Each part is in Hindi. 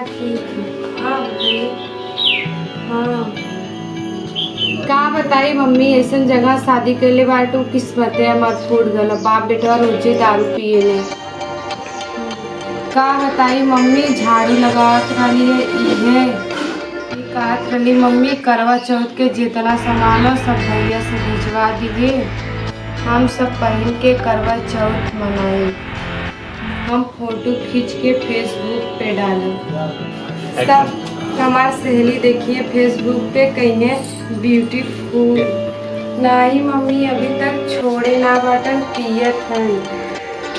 ठीक है। हाँ बताइए। हाँ का बताई मम्मी, ऐसा जगह शादी के लिए बाटू किस्मत है हमार फूट गल। बाप बेटा रोजे दारू पिए ले। का बताई मम्मी, झाड़ू लगावत रही है इहे कहत रही मम्मी करवा चौथ के जितना सामान हो सब भैया से भिजवा दिए, हम सब पहन के करवा चौथ मनाए। हम फोटो खींच के फेसबुक पे डाले। सब हमार सहेली देखिए फेसबुक पे कहीं ब्यूटीफुल। नहीं मम्मी अभी तक छोड़े ना बटन पियत हैं।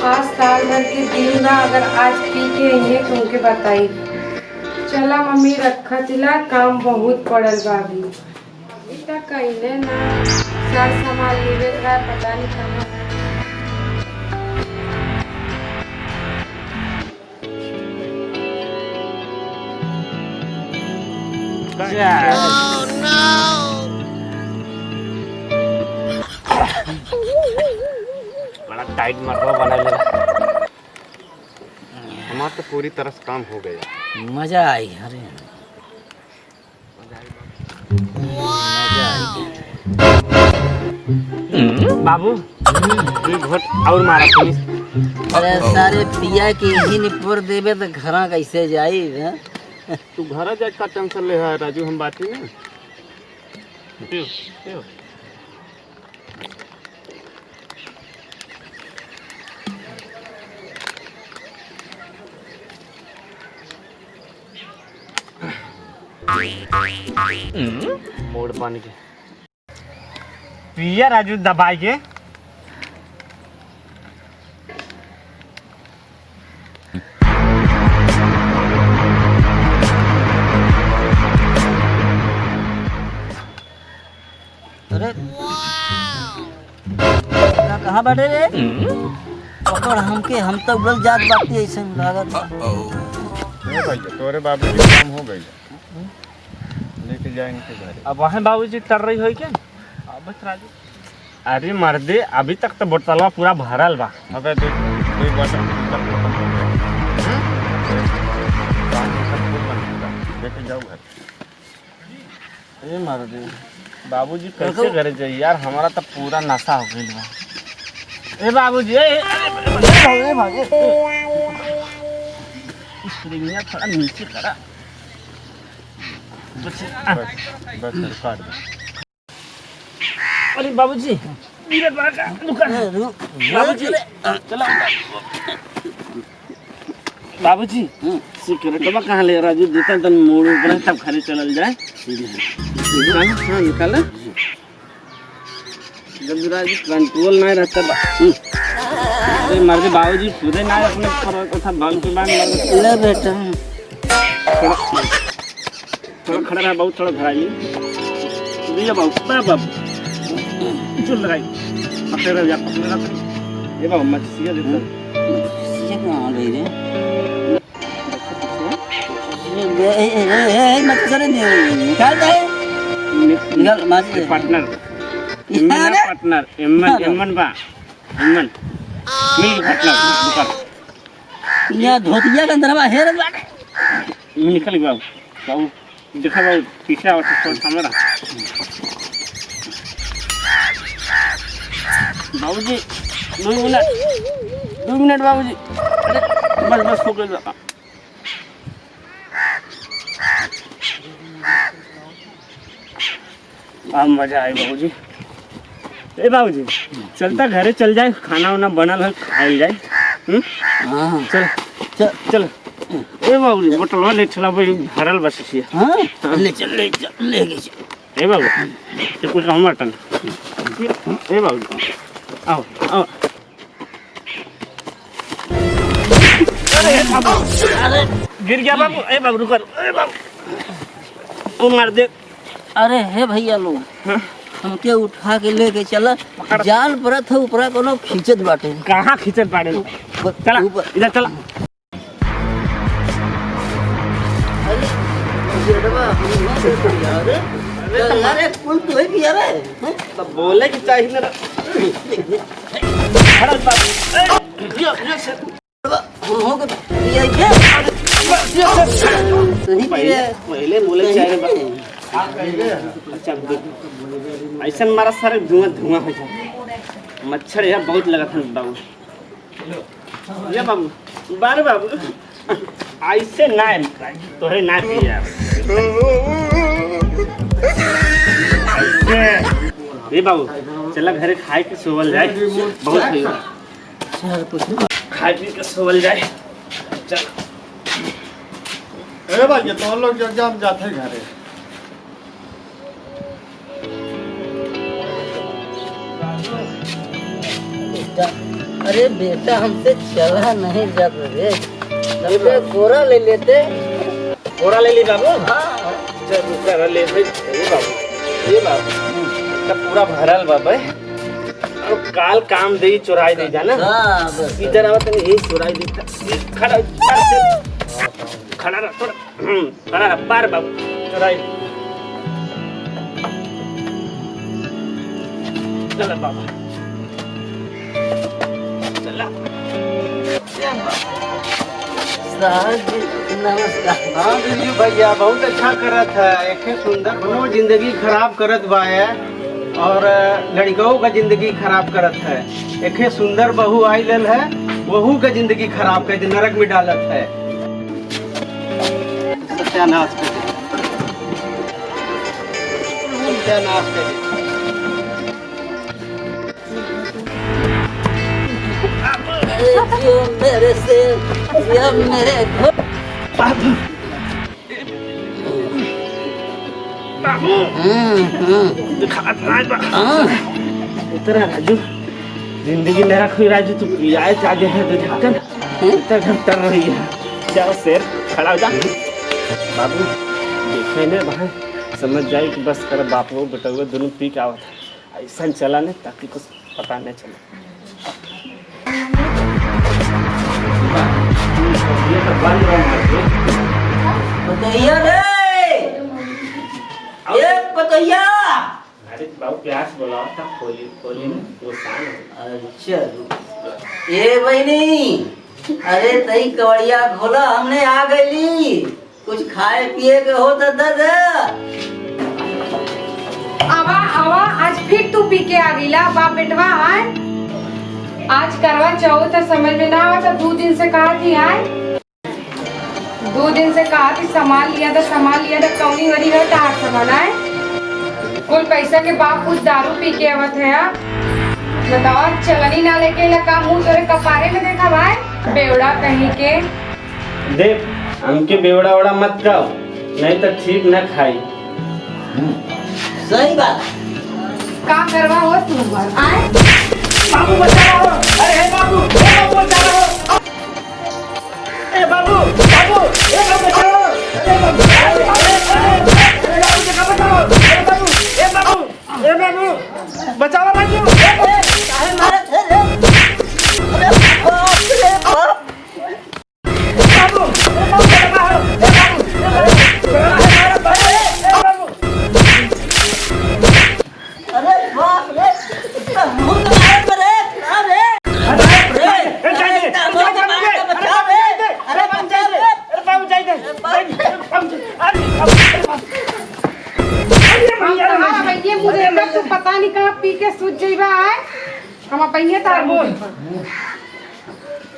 आज साल भर के दिन बा, अगर आज पी के इन्हें तुमके बताई। चला मम्मी रखा चिला, काम बहुत पड़ल बा अभी तक कहीं ना सार सामान लेवे का पता नहीं कहाँ है। Oh no! बड़ा टाइट मरवा बना लेना। हमारा तो पूरी तरह से काम हो गया। मजा आई। अरे बाबू एक घोट और मारा पुलिस। अरे सारे पिया के ही निपोर देवे तो घरा कैसे जाई हैं? तू घर जा का टेंशन ले है राजू, हम बात ही ना पियो पियो। मोड़ पानी के पिया राजू दबाई के। अरे कहाँ बैठे रे? पकड़ हमके, हम तो उड़ल जात बाती ऐसे लागत। भैया तोरे बाबू जी काम हो गई, लेके जाएंगे घर। अब वहाँ बाबूजी कर रही हो क्या? अब राजू अरे मर्दे अभी तक तो बोतलवा पूरा भरल बा। अबे दो बोतल लेके जाओ घर। ए मर्दे बाबूजी कैसे घर जाइए यार, हमारा तो पूरा नशा हो गई बा। ए बाबूजी ए भागे स्प्रिंग थोड़ा नीचे करा। बस काट दो। अरे बाबूजी धीरे बाबूजी चलो बाबूजी सिगरेटवा कहाँ ले राजू देता तन मोड़ ऊपर तब खाली चलल जाए। हाँ निकाल जब राजू कंट्रोल नहीं रहता अरे मर्दे बाबूजी खुदे ना अपने कथा भाग के बांध ले बेटा। थोड़ा खड़ा रहा बहुत, थोड़ा भराइए भैया बाबू चल लगाई पकड़े रह जा पकड़े रह। ये बाबू मछलियाँ देता ये कहाँ ले रे? ए मत करे निकाल दे निकाल मार पार्टनर पार्टनर एमन बा एमन मिल पार्टनर दुकान यहाँ धोतिया के अंदर बा हेर निकल बाबू बाबू देखा बाबू पीछे और सामने बाबूजी 2 मिनट बाबूजी। अरे बस हो गया। अब मजा आए बाबूजी। ए बाबूजी चलता घरे चल जाए, खाना वाना बनल है खाए जाए। हाँ चल चल चल। ए बाबूजी बोतलवा ले चला भाई भरल बस से। हाँ ले चल ले चल ले गए। ए बाबू ये कुछ हम मटन। ए बाबू आओ आओ। अरे गिर गया बाबू। ए बाबू रुक। ए बाबू वो मार दे। अरे हे भैया लोग हमके उठा के लेके चला, जान परत है ऊपरा कोनो खींचत बाटे। कहाँ खींचत बाटे? चला इधर चला। अरे कुल तो है कि यार तब बोले कि चाहिए ना। हम हो गए ये सही पहले बोले चाहे अच्छा ऐसा मारा सारे धुआं धुआं हो जाए मच्छर यहाँ बहुत लगा था बाबू ये बाबू बारे बाबू ऐसे ना तोहरे ना किया ये बाबू चला घरे खाए के सोवल जाए बहुत सही खाए पी के सोवल जाए चल अरे भाई तो लोग जब जाते हैं घरे अरे बेटा हमसे चला नहीं जाता रे बेटा कोरा ले लेते कोरा ले ली बाबू हाँ चल दूसरा ले ले ये बाबू का पूरा भरल बाबा और काल काम दे चुराई दे जाना हाँ बस इधर आवत नहीं यही चुराई दे खड़ा खड़ा रह थोड़ा खड़ा रह पार बाबू चुराई चल बाबा चला नमस्कार हाँ दीदी भैया बहुत अच्छा करत है एक सुंदर कोनो जिंदगी खराब करत बा है और लड़कों का जिंदगी खराब करत है एक सुंदर बहू आई लेल है वहू का जिंदगी खराब कर नरक में डालत है सत्यानाश कर सत्यानाश कर जो मेरे से या मेरे घर इतना राजू जिंदगी मेरा कोई राजू तू आए चाहे है तो जाकर इतना घर तर रही है जाओ शेर खड़ा हो जा बाबू देखे ने भाई समझ जाए कि बस कर बाप हो बेटा हुआ दोनों पी के आवत ऐसा चला नहीं ताकि कुछ पता नहीं चले ये तो बंद पतैया रे ये पतैया अरे बाबू प्यास बोला था खोली खोली वो शान अच्छा ये बहनी अरे तई कवड़िया खोला हमने आ गई कुछ खाए पिए के हो तो दे दे आवा आवा आज फिर तू पी के आ गिला बाप बेटवा आए आज करवा चौथ है समझ में ना आवा तो 2 दिन से कहा थी आए 2 दिन से कहा थी सामान लिया था कौनी वरी है तार सामान आए कुल पैसा के बाप कुछ दारू पी के आवत है यार बताओ चलनी ना लेके लगा मुंह तोरे कपारे में देखा भाई बेवड़ा कहीं के देख हमके बेवड़ा वड़ा मत कहो नहीं तो ठीक न खाई सही बात का करवा हो तू आए बाबू बचा रहा हो अरे हे बाबू बचा रहा हो ए बाबू बाबू ए बाबू बचा रहा हो ए बाबू ए बाबू बचाओ राजू काहे मारे थे रे अरे बाप रे बाप बाबू अरे बाप रे इतना मुंह मारे मरे अरे ये मुझे तू पता नहीं कहाँ पी के सूझ जाइबा है हम पहिए तार बोल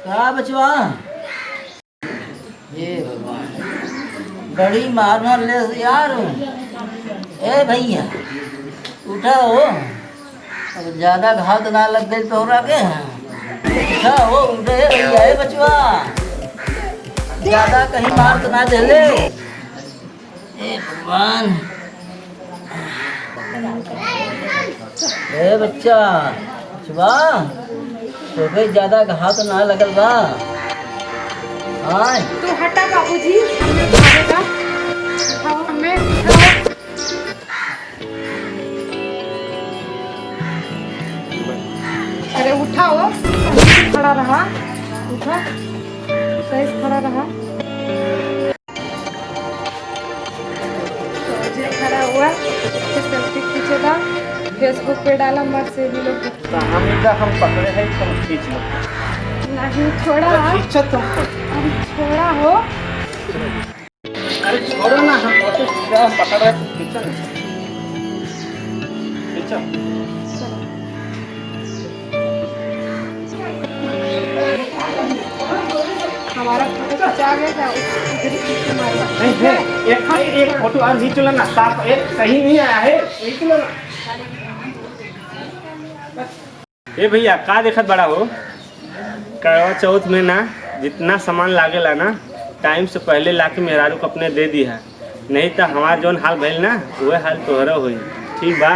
का बचवा ये भगवान बड़ी मारना ले यार ए भैया उठा हो अब ज्यादा घात ना लग गई तोहरा के उठा हो उठे भैया ए बचवा ज्यादा कहीं मार तो ना दे ले ए भगवान ए बच्चा बचवा तो कहीं ज्यादा घात ना लगल बा हाँ तू हटा बाबूजी हमें खाएगा उठाओ हमें उठाओ अरे उठाओ खड़ा रहा उठा सही से खड़ा रहा खड़ा हुआ सेल्फी खींचेगा फेसबुक पे डाला मत से भी लोग हम पकड़े हैं तुम खींच लो नहीं छोड़ा। खींचा तुमको। अरे छोड़ा हो। अरे छोड़ो ना, हम फोटो पकड़ रहे थे, खींचो ना। खींचो। हमारा फोटो खिंचा गया था, इधर पीछे मारा। नहीं है, एक फोटो और खींच लो ना, साफ एक सही नहीं आया है, खींच लो ना। ए भैया का देखत बड़ा हो, करवा चौथ में ना जितना सामान लागेला ना टाइम से पहले लाके मेहरारू को अपने दे दी है, नहीं तो हमार जौन हाल भइल ना वह हाल तोहरा हुई। ठीक बा।